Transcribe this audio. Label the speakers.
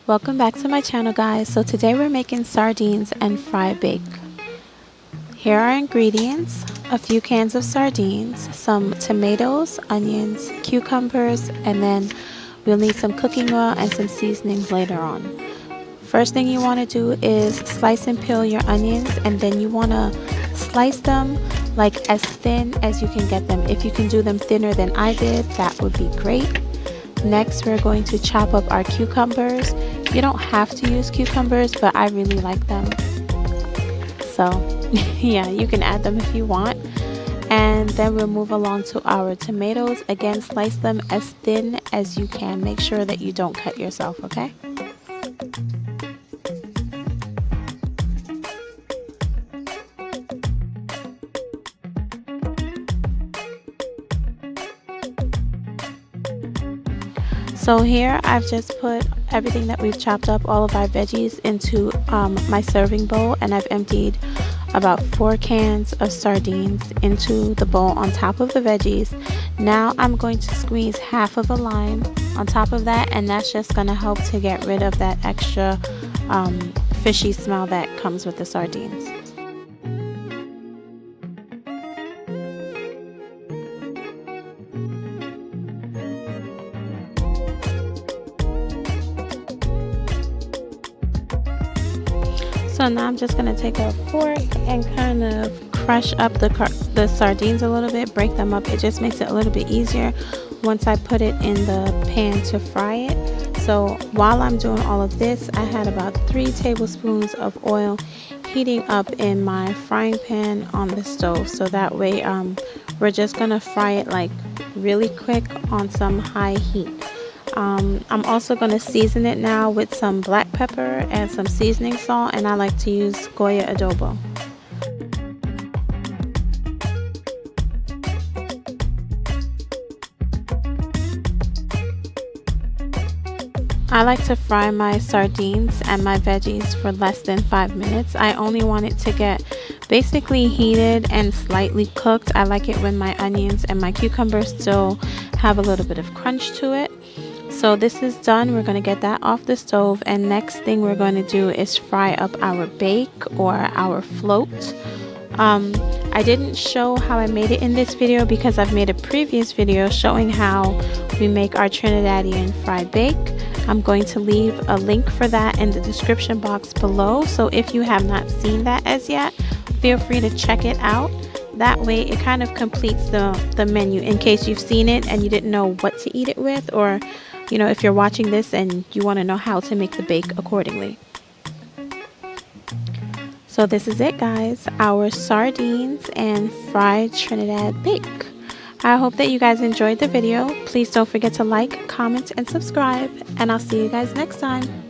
Speaker 1: Welcome back to my channel, guys. So today we're making sardines and fry bake. Here are ingredients: a few cans of sardines, some tomatoes, onions, cucumbers, and then we'll need some cooking oil and some seasonings later on. First thing you want to do is slice and peel your onions, and then you want to slice them like as thin as you can get them. If you can do them thinner than I did, that would be great. Next, we're going to chop up our cucumbers. You don't have to use cucumbers, but I really like them. So yeah, you can add them if you want. And then we'll move along to our tomatoes. Again, slice them as thin as you can. Make sure that you don't cut yourself, okay? So here I've just put everything that we've chopped up, all of our veggies, into my serving bowl, and I've emptied about 4 cans of sardines into the bowl on top of the veggies. Now I'm going to squeeze half of a lime on top of that, and that's just going to help to get rid of that extra fishy smell that comes with the sardines. So now I'm just going to take a fork and kind of crush up the sardines a little bit, break them up. It just makes it a little bit easier once I put it in the pan to fry it. So while I'm doing all of this, I had about 3 tablespoons of oil heating up in my frying pan on the stove. So that way we're just going to fry it like really quick on some high heat. I'm also going to season it now with some black pepper and some seasoning salt, and I like to use Goya adobo. I like to fry my sardines and my veggies for less than 5 minutes. I only want it to get basically heated and slightly cooked. I like it when my onions and my cucumbers still have a little bit of crunch to it. So this is done. We're going to get that off the stove, and next thing we're going to do is fry up our bake or our float. I didn't show how I made it in this video because I've made a previous video showing how we make our Trinidadian fried bake. I'm going to leave a link for that in the description box below, so if you have not seen that as yet, feel free to check it out. That way it kind of completes the menu in case you've seen it and you didn't know what to eat it with, or you know, if you're watching this and you want to know how to make the bake accordingly. So this is it, guys, our sardines and fried Trinidad bake. I hope that you guys enjoyed the video. Please don't forget to like, comment, and subscribe, and I'll see you guys next time.